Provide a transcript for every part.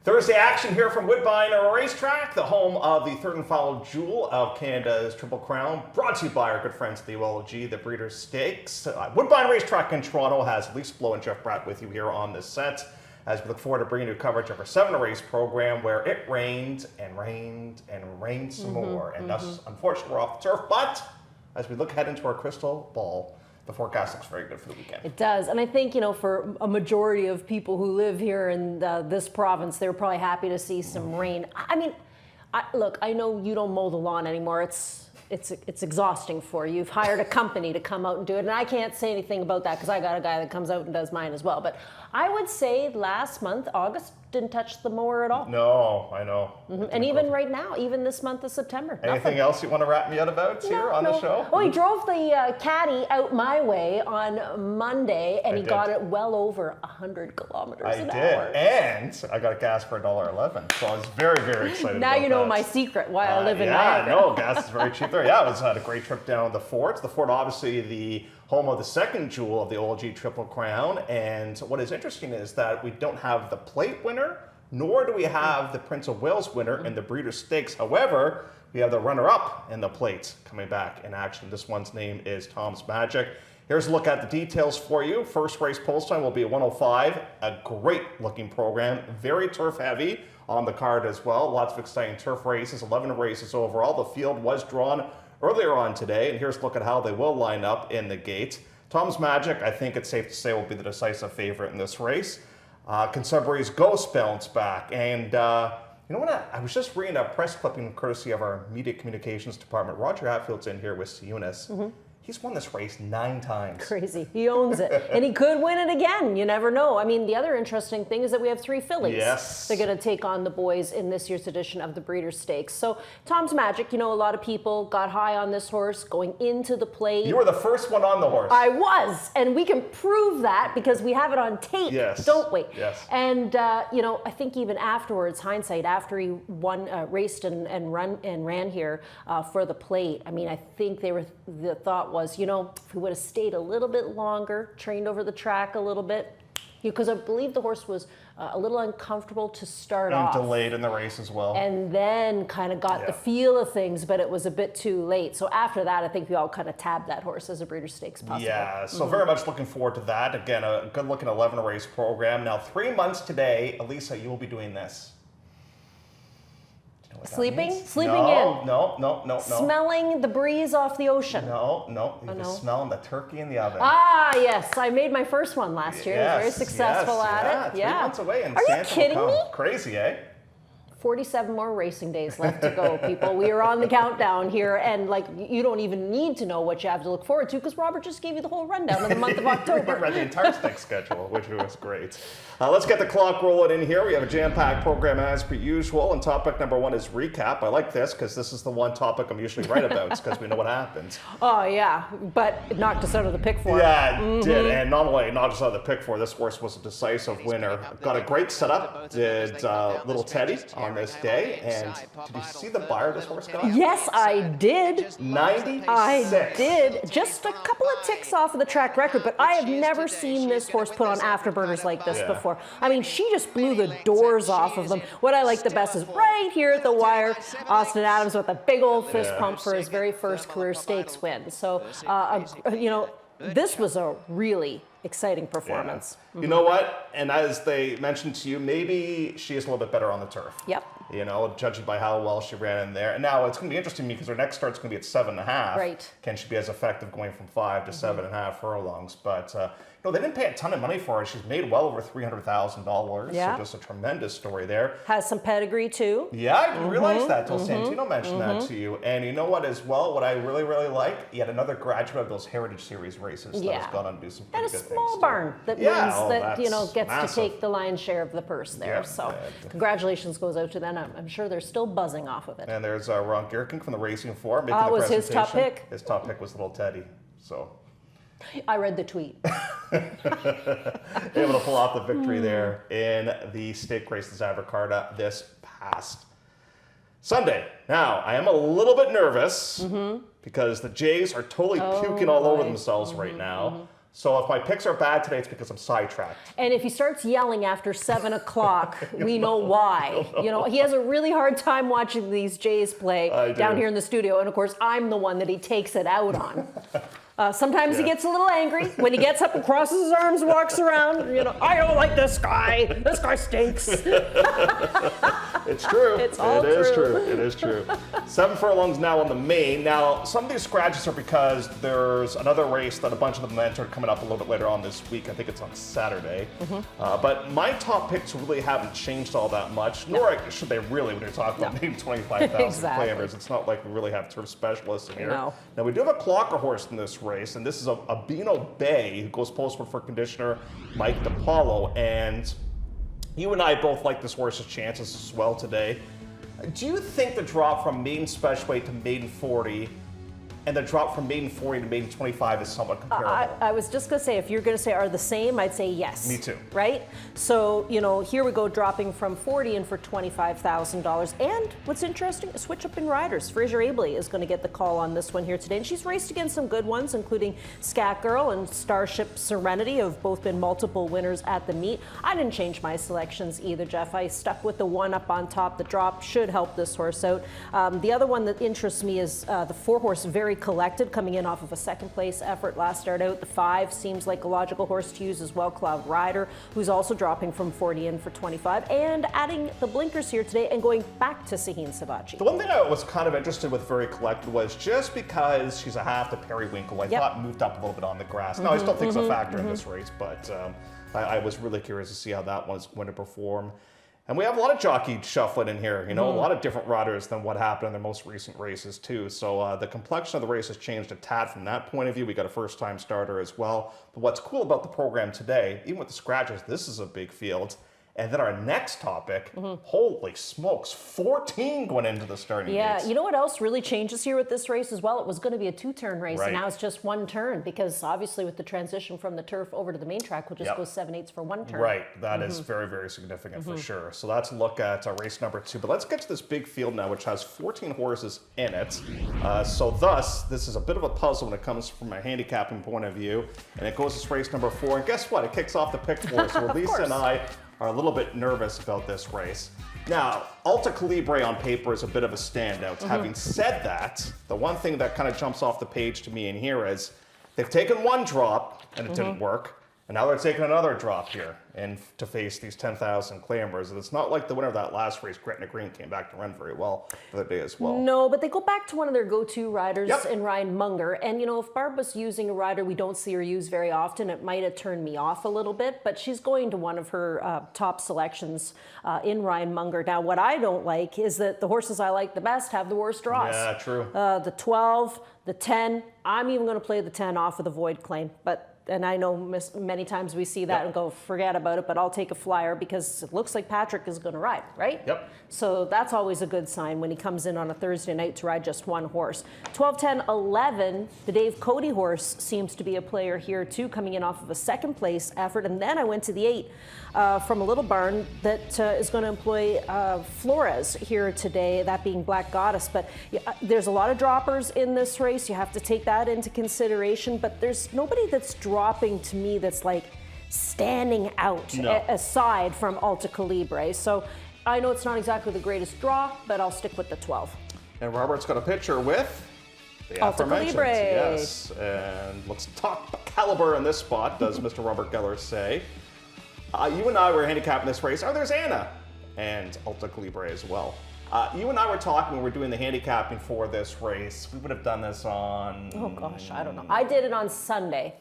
Thursday action here from Woodbine Racetrack, the home of the third and final jewel of Canada's Triple Crown, brought to you by our good friends at the OLG, the Breeders' Stakes. Woodbine Racetrack in Toronto has Lisa Blow and Jeff Bratt with you here on this set, as we look forward to bringing you coverage of our 7-race program where it rained and rained and rained some more. And thus, unfortunately, we're off the turf. But as we look ahead into our crystal ball, the forecast looks very good for the weekend. It does. And I think, for a majority of people who live here in this province, they're probably happy to see some rain. I mean, look, I know you don't mow the lawn anymore. It's exhausting for you. You've hired a company to come out and do it. And I can't say anything about that because I got a guy that comes out and does mine as well. But I would say last month, August didn't touch the mower at all. No, I know. And even right now, even this month of September. Anything else you want to wrap me out about here on the show? Oh, he drove the caddy out my way on Monday, and he got it well over 100 kilometers an hour. And I got a gas for $1.11, so I was very, very excited now about you know that. my secret, why I live in Niagara. Yeah, no, gas is very cheap there. Yeah, I had a great trip down the fort. The fort, obviously, the home of the second jewel of the OLG Triple Crown. And what is interesting is that we don't have the plate winner, nor do we have the Prince of Wales winner in the Breeders' Stakes. However, we have the runner-up in the plate coming back in action. This one's name is Tom's Magic. Here's a look at the details for you. First race post time will be at 1:05. A great-looking program, very turf-heavy on the card as well. Lots of exciting turf races, 11 races overall. The field was drawn earlier on today, and here's a look at how they will line up in the gate. Tom's Magic, I think it's safe to say, will be the decisive favorite in this race. Consubry's Ghost bounced back, and you know what? I was just reading a press clipping courtesy of our media communications department. Roger Hatfield's in here with Eunice. He's won this race 9 times. Crazy. He owns it. And he could win it again. You never know. I mean, the other interesting thing is that we have 3 fillies. Yes. They're going to take on the boys in this year's edition of the Breeders' Stakes. So Tom's Magic, a lot of people got high on this horse going into the plate. You were the first one on the horse. I was. And we can prove that because we have it on tape, don't we? Yes. And, I think even afterwards, hindsight, after he won, raced and ran here for the plate, I mean, I think the thought was, if he would have stayed a little bit longer, trained over the track a little bit, because I believe the horse was a little uncomfortable to start off. And delayed in the race as well. And then kind of got the feel of things, but it was a bit too late. So after that, I think we all kind of tabbed that horse as a Breeders' Stakes possible. Yeah, so very much looking forward to that. Again, a good-looking 11-race program. Now, 3 months today, Elisa, you will be doing this. Sleeping in. No. Smelling the breeze off the ocean. No. You'll be smelling the turkey in the oven. Ah, yes. I made my first one last year. I was very successful at it. 3 months away. And Are you kidding me? Crazy, eh? 47 more racing days left to go, people. We are on the countdown here, and you don't even need to know what you have to look forward to because Robert just gave you the whole rundown of the month of October. Read the entire stick schedule, which was great. Let's get the clock rolling in here. We have a jam-packed program as per usual, and topic number 1 is recap. I like this because this is the one topic I'm usually right about because we know what happens. Oh, yeah, but it knocked us out of the pick four. Yeah, it did, and not only knocked us out of the pick four, this horse was a decisive winner. Got a great setup, did Little Teddy on this day, and did you see the buyer this horse got? Yes, I did. 96. I did. Just a couple of ticks off of the track record, but I have never seen this horse put on afterburners like this before. I mean, she just blew the doors off of them. What I like the best is right here at the wire, Austin Adams with a big old fist pump for his very first career stakes win. So, this was a really exciting performance. You know what? And as they mentioned to you, maybe she is a little bit better on the turf. Yep. Judging by how well she ran in there. And now it's going to be interesting to me because her next start's going to be at 7.5. Right. Can she be as effective going from 5 to 7.5 furlongs? But they didn't pay a ton of money for her. She's made well over $300,000. Yeah. So just a tremendous story there. Has some pedigree too. Yeah, I didn't realize that until Santino mentioned that to you. And you know what as well? What I really, really like, yet another graduate of those Heritage Series races that has gone on to do some pretty good things. And a small barn that means that gets massive. To take the lion's share of the purse there. Yeah, so congratulations goes out to them. I'm sure they're still buzzing off of it. And there's Ron Gierkin from the Racing Form making the was presentation. his top pick? His top pick was Little Teddy. So I read the tweet. Able to pull off the victory there in the stake race in Zavarcarda this past Sunday. Now, I am a little bit nervous because the Jays are totally puking all over themselves right now. So if my picks are bad today, it's because I'm sidetracked. And if he starts yelling after 7 o'clock, we know why. He has a really hard time watching these Jays play down here in the studio. And of course, I'm the one that he takes it out on. Sometimes he gets a little angry when he gets up and crosses his arms, walks around. I don't like this guy. This guy stinks. It's true. It's all true. It is true. 7 furlongs now on the main. Now, some of these scratches are because there's another race that a bunch of them entered coming up a little bit later on this week. I think it's on Saturday. But my top picks really haven't changed all that much, nor should they really when you're talking about maybe 25,000 Exactly. players. It's not like we really have turf specialists in here. No. Now, we do have a clocker horse in this race, and this is a Beano Bay who goes postward for conditioner Mike DiPaolo. And you and I both like this horse's chances as well today. Do you think the drop from maiden special weight to maiden 40 and the drop from maiden 40 to maiden 25 is somewhat comparable? I was just going to say, if you're going to say are the same, I'd say yes. Me too. Right? So, here we go dropping from 40 in for $25,000. And what's interesting, a switch up in riders. Fraser Abley is going to get the call on this one here today. And she's raced against some good ones, including Scat Girl and Starship Serenity, who have both been multiple winners at the meet. I didn't change my selections either, Jeff. I stuck with the one up on top. The drop should help this horse out. The other one that interests me is the 4-horse Very Collected, coming in off of a second place effort last start out. The 5 seems like a logical horse to use as well. Cloud Rider, who's also dropping from 40 in for 25, and adding the blinkers here today and going back to Sahin Savachi. The one thing I was kind of interested with Very Collected was just because she's a half to Periwinkle, I thought moved up a little bit on the grass. Now, I still think it's a factor in this race, but I was really curious to see how that one's going to perform. And we have a lot of jockey shuffling in here, a lot of different riders than what happened in their most recent races too. So the complexion of the race has changed a tad from that point of view. We got a first-time starter as well. But what's cool about the program today, even with the scratches, this is a big field. And then our next topic, holy smokes, 14 going into the starting gates. You know what else really changes here with this race as well? It was going to be a 2-turn race, and now it's just 1 turn, because obviously with the transition from the turf over to the main track, we'll just go 7/8 for 1 turn. Right, that is very, very significant for sure. So that's a look at race number 2. But let's get to this big field now, which has 14 horses in it. So thus, this is a bit of a puzzle when it comes from a handicapping point of view. And it goes to race number 4. And guess what? It kicks off the pick 4. So Lisa and I are a little bit nervous about this race. Now, Alta Calibre on paper is a bit of a standout. Having said that, the one thing that kind of jumps off the page to me in here is they've taken 1 drop and it didn't work. And now they're taking another drop here and to face these 10,000 claimers. And it's not like the winner of that last race, Gretna Green, came back to run very well the other day as well. No, but they go back to one of their go-to riders in Ryan Munger. And, if Barb was using a rider we don't see her use very often, it might have turned me off a little bit. But she's going to one of her top selections in Ryan Munger. Now, what I don't like is that the horses I like the best have the worst draws. Yeah, true. The 12, the 10. I'm even going to play the 10 off of the void claim. And I know many times we see that and go, forget about it, but I'll take a flyer because it looks like Patrick is going to ride, right? Yep. So that's always a good sign when he comes in on a Thursday night to ride just 1 horse. 12, 10, 11, the Dave Cody horse seems to be a player here too, coming in off of a second place effort. And then I went to the 8 from a little barn that is going to employ Flores here today, that being Black Goddess. But there's a lot of droppers in this race. You have to take that into consideration. But there's nobody that's dropping to me that's like standing out aside from Alta Calibre. So I know it's not exactly the greatest draw, but I'll stick with the 12. And Robert's got a picture with the Alta aforementioned. Calibre. Yes, and let's talk caliber in this spot, does Mr. Robert Geller say. You and I were handicapping this race. Oh, there's Anna and Alta Calibre as well. You and I were talking when we were doing the handicapping for this race. We would have done this on... Oh, gosh, I don't know. I did it on Sunday.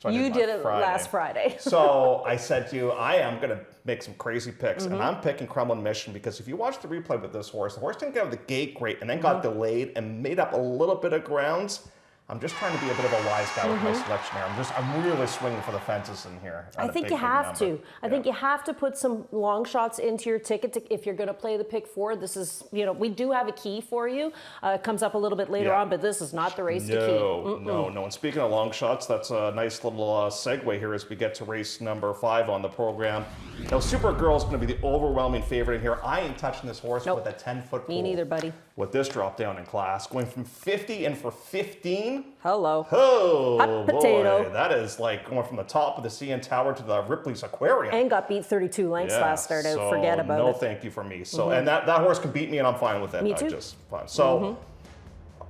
You did it last Friday. So I said to you, I am going to make some crazy picks, and I'm picking Kremlin Mission because if you watch the replay with this horse, the horse didn't get out of the gate great and then got delayed and made up a little bit of grounds. I'm just trying to be a bit of a wise guy with my selection here. I'm really swinging for the fences in here. I think you have to. I think you have to put some long shots into your ticket if you're going to play the pick 4. This is, we do have a key for you. It comes up a little bit later on, but this is not the race to key. No. And speaking of long shots, that's a nice little segue here as we get to race number 5 on the program. Now, Supergirl is going to be the overwhelming favorite in here. I ain't touching this horse with a 10-foot pole. Me neither, buddy. With this drop down in class, going from 50 in for 15 Queen. Hello. Oh, Hot potato. boy. That is like going from the top of the CN Tower to the Ripley's Aquarium. And got beat 32 lengths last start out. So Forget about no it. thank you for me. So, and that horse can beat me and I'm fine with it. Me too. So,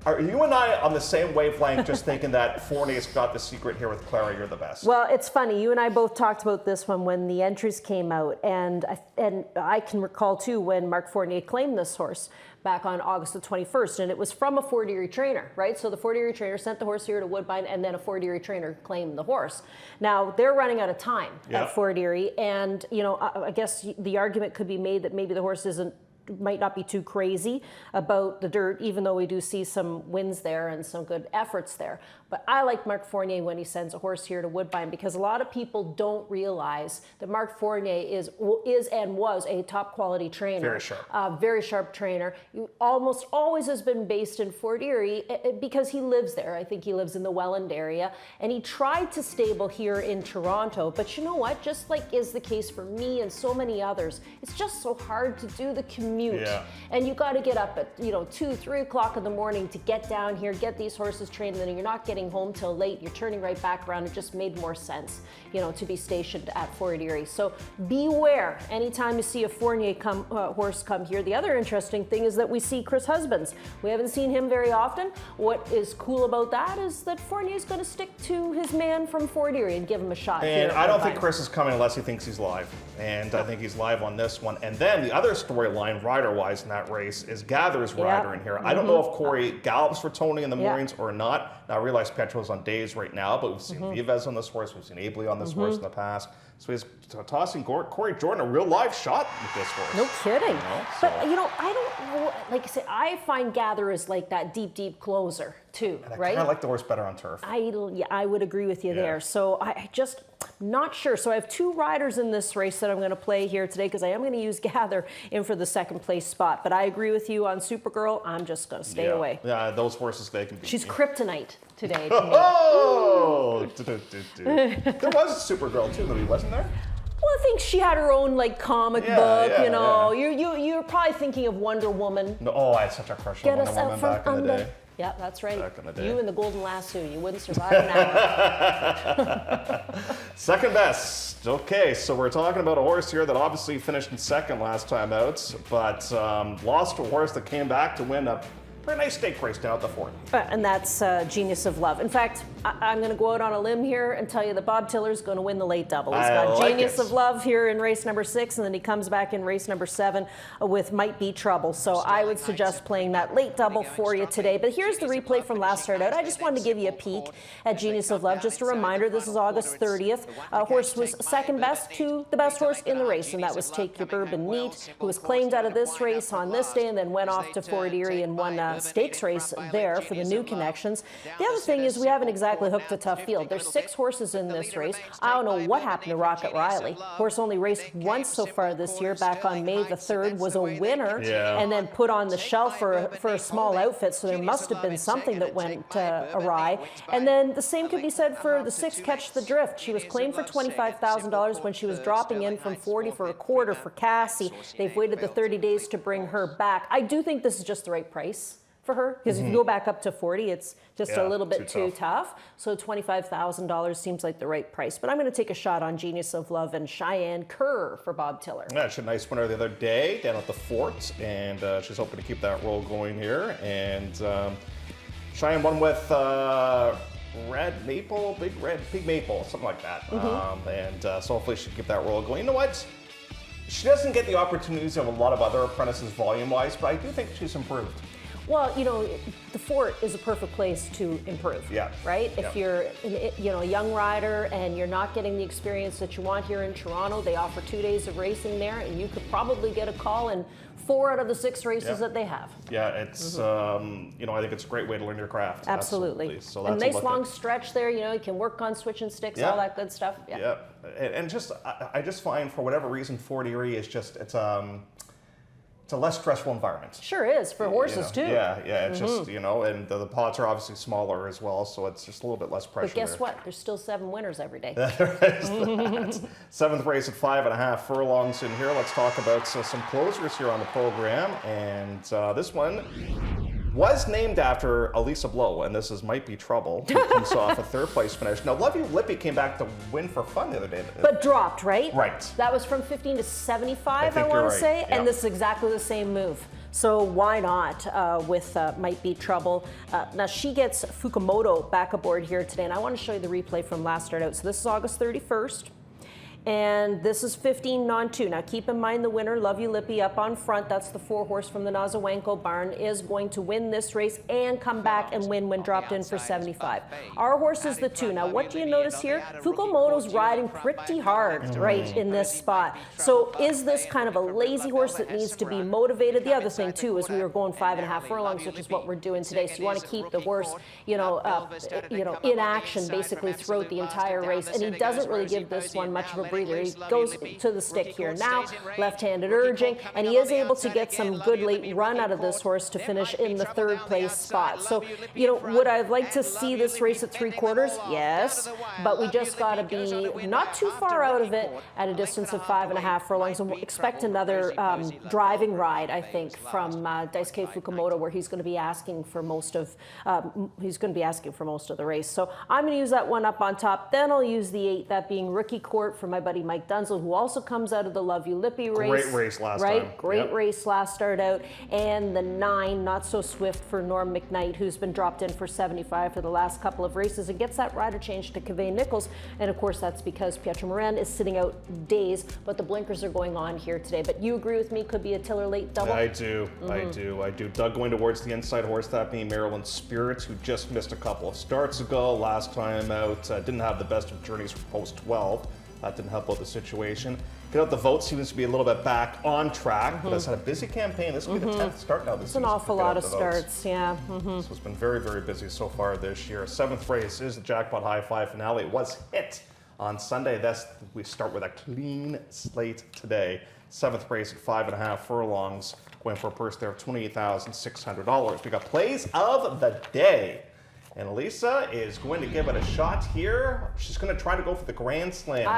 are you and I on the same wavelength, just thinking that Fournier's got the secret here with Clara, you're the best? Well, it's funny. You and I both talked about this one when the entries came out, and I can recall too when Mark Fournier claimed this horse back on August the 21st, and it was from a Fort Erie trainer, right? So the Fort Erie trainer sent the horse here to Woodbine, and then a Fort Erie trainer claimed the horse. Now they're running out of time at Fort Erie, and I guess the argument could be made that maybe the horse might not be too crazy about the dirt, even though we do see some wins there and some good efforts there. But I like Mark Fournier when he sends a horse here to Woodbine, because a lot of people don't realize that Mark Fournier is and was a top quality trainer. Very sharp. Very sharp trainer. He almost always has been based in Fort Erie because he lives there. I think he lives in the Welland area. And he tried to stable here in Toronto. But you know what? Just like is the case for me and so many others, it's just so hard to do the commute. And you got to get up at 2, 3 o'clock in the morning to get down here, get these horses trained, and then you're not getting home till late. You're turning right back around. It just made more sense, to be stationed at Fort Erie. So beware anytime you see a Fournier horse come here. The other interesting thing is that we see Chris Husbands. We haven't seen him very often. What is cool about that is that Fournier is going to stick to his man from Fort Erie and give him a shot. And I don't think Chris is coming unless he thinks he's live. And I think he's live on this one. And then the other storyline, rider-wise, in that race is Gather's rider in here. I don't know if Corey gallops for Tony in the mornings or not. Now, I realize Petro's on days right now, but we've seen Vivez on this horse. We've seen Abley on this horse in the past. So he's tossing Corey Jordan a real live shot with this horse. No kidding. But, I don't know. Like I said, I find Gather is like that deep closer, too, and I right? kind of like the horse better on turf. I would agree with you there. So I just not sure. So I have 2 riders in this race that I'm going to play here today, because I am going to use Gather in for the second place spot. But I agree with you on Supergirl. I'm just going to stay away. Yeah, those horses, they can beat She's me. kryptonite today to me. Oh! There was a Supergirl too, though, wasn't there? Well, I think she had her own comic book. You're probably thinking of Wonder Woman. No, I had such a crush on Wonder Woman back in the day. Yeah, that's right. Back in the day. You and the golden lasso, you wouldn't survive an hour. Second best. Okay, so we're talking about a horse here that obviously finished in second last time out, but lost to a horse that came back to win a pretty nice stake race down at the Fort. And that's Genius of Love. In fact, I'm going to go out on a limb here and tell you that Bob Tiller's going to win the late double. He's got Genius of Love here in race number 6, and then he comes back in race number 7 with Might Be Trouble. So I would suggest playing that late double for you today. But here's the replay from last start out. I just wanted to give you a peek at Genius of Love. Just a reminder, this is August 30th. Horse was second best to the best horse in the race, and that was Take Your Bourbon Neat, who was claimed out of this race on this day and then went off to Fort Erie and won stakes race there for the new connections. The other thing is we haven't exactly hooked a tough field. There's 6 horses in this race. I don't know what happened to Rocket Riley. Horse only raced once so far this year. Back on May the 3rd, was a winner and then put on the shelf for a small outfit. So there must have been something that went awry. And then the same could be said for the 6 Catch the Drift. She was claimed for $25,000 when she was dropping in from 40 for a quarter for Cassie. They've waited the 30 days to bring her back. I do think this is just the right price for her, because if you go back up to 40, it's just a little bit too tough. So $25,000 seems like the right price. But I'm going to take a shot on Genius of Love and Cheyenne Kerr for Bob Tiller. Yeah, she had a nice winner the other day down at the Fort, and she's hoping to keep that roll going here. And Cheyenne won with Red Maple, Big Maple, something like that. So hopefully she can keep that roll going. You know what? She doesn't get the opportunities of a lot of other apprentices volume-wise, but I do think she's improved. Well, the Fort is a perfect place to improve, right? If you're, a young rider and you're not getting the experience that you want here in Toronto, they offer 2 days of racing there, and you could probably get a call in 4 out of the 6 races that they have. Yeah, it's, I think it's a great way to learn your craft. Absolutely. So that's a nice long stretch there, you can work on switching sticks, all that good stuff. Yeah, and just, I just find for whatever reason, Fort Erie is just, it's a less stressful environment. Sure is, for horses too. Yeah, it's just, and the pods are obviously smaller as well, so it's just a little bit less pressure. But guess what? There's still 7 winners every day. Seventh race at 5.5 furlongs in here. Let's talk about some closers here on the program. And this one, was named after Elisa Blow, and this might be trouble. Who comes off a third place finish. Now, Love You Lippy came back to win for fun the other day. But dropped, right? Right. That was from 15 to 75, I think want you're to say, right. and Yep. this is exactly the same move. So why not with Might Be Trouble? Now she gets Fukumoto back aboard here today, and I want to show you the replay from last start out. So this is August 31st. And this is 15 non-2. Now keep in mind the winner, Love You Lippy, up on front. That's the 4-horse from the Nazawanko barn, is going to win this race and come back and win when dropped in for 75. Our horse is the 2. Now what do you notice here? Fukumoto's riding pretty hard right in this spot. So is this kind of a lazy horse that needs to be motivated? The other thing too is we were going 5.5 furlongs, which is what we're doing today. So you want to keep the horse, in action basically throughout the entire race. And he doesn't really give this one much of a breather. He goes to the stick here now, left-handed urging, and he is able to get some good late run out of this horse to finish in the 3rd place spot. So, would I like to see this race at 3/4? Yes, but we just got to be not too far out of it at a distance of 5.5 furlongs, and we'll expect another driving ride, I think, from Daisuke Fukumoto, where he's going to be asking for most of the race. So I'm going to use that one up on top. Then I'll use the 8, that being Rookie Court for my buddy Mike Dunzel, who also comes out of the Love You Lippy race. Great race last time. Great race last start out. And the 9, Not So Swift for Norm McKnight, who's been dropped in for 75 for the last couple of races and gets that rider change to Cavay Nichols. And of course, that's because Pietro Moran is sitting out days, but the blinkers are going on here today. But you agree with me, could be a Tiller late double? I do. Doug going towards the inside horse, that being Maryland Spirits, who just missed a couple of starts ago. Last time out, didn't have the best of journeys for post 12. That didn't help out the situation. Get out the vote, seems to be a little bit back on track, but it's had a busy campaign. This will be the 10th start now this season. It's an awful lot of starts, yeah. So it's been very, very busy so far this year. 7th race is the Jackpot High Five finale. It was hit on Sunday. We start with a clean slate today. 7th race at 5.5 furlongs, going for a purse there of $28,600. We got plays of the day. And Elisa is going to give it a shot here. She's going to try to go for the Grand Slam,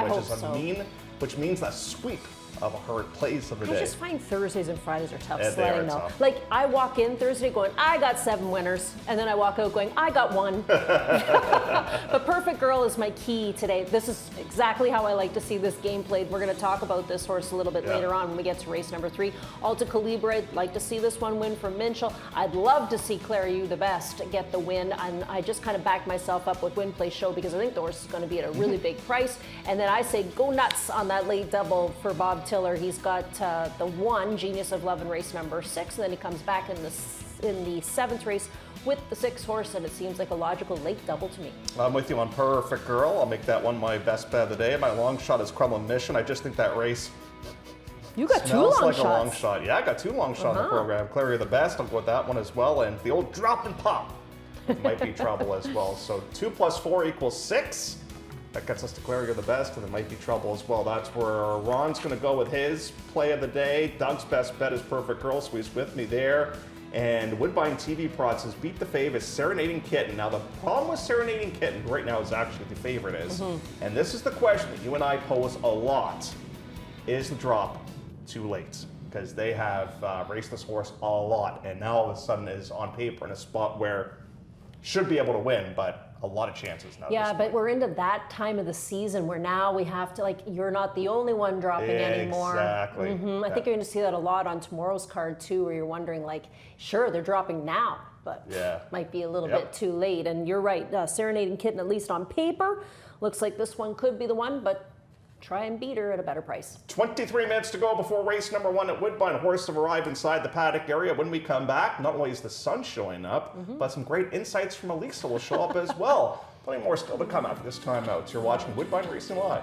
which means a sweep of her plays of the day. I just find Thursdays and Fridays are tough Yeah, sledding, though. tough. Like, I walk in Thursday going, I got 7 winners, and then I walk out going, I got 1. But Perfect Girl is my key today. This is exactly how I like to see this game played. We're going to talk about this horse a little bit later on when we get to race number 3. Alta Calibre, I'd like to see this one win from Minchell. I'd love to see Claire You the Best get the win, and I just kind of backed myself up with Win Play Show because I think the horse is going to be at a really big price. And then I say go nuts on that late double for Bob Tiller. He's got the 1, Genius of Love, in race number 6, and then he comes back in the 7th race with the 6 horse, and it seems like a logical late double to me. I'm with you on Perfect Girl. I'll make that one my best bet of the day. My long shot is Kremlin Mission. I just think that race You got 2 smells long like shots. a long shot. Yeah, I got 2 long shots in the program. Clary the Best, I'll go with that one as well. And the old drop and pop might be trouble as well. So 2 + 4 = 6. That gets us to Clary the Best, and it might be trouble as well. That's where Ron's going to go with his play of the day. Doug's best bet is Perfect Girl, so he's with me there. And Woodbine TV Prod says beat the fave is Serenading Kitten. Now the problem with Serenading Kitten right now is actually the favorite is. And this is the question that you and I pose a lot. Is the drop too late? Because they have raced this horse a lot, and now all of a sudden is on paper in a spot where should be able to win, but a lot of chances now. Yeah, but we're into that time of the season where now we have to, you're not the only one dropping anymore. Exactly. I think you're going to see that a lot on tomorrow's card too, where you're wondering, sure, they're dropping now, but might be a little bit too late. And you're right, Serenading Kitten, at least on paper, looks like this one could be the one, but try and beat her at a better price. 23 minutes to go before race number 1 at Woodbine. Horses have arrived inside the paddock area. When we come back, not only is the sun showing up, but some great insights from Elisa will show up as well. Plenty more still to come after this time out. You're watching Woodbine Racing Live.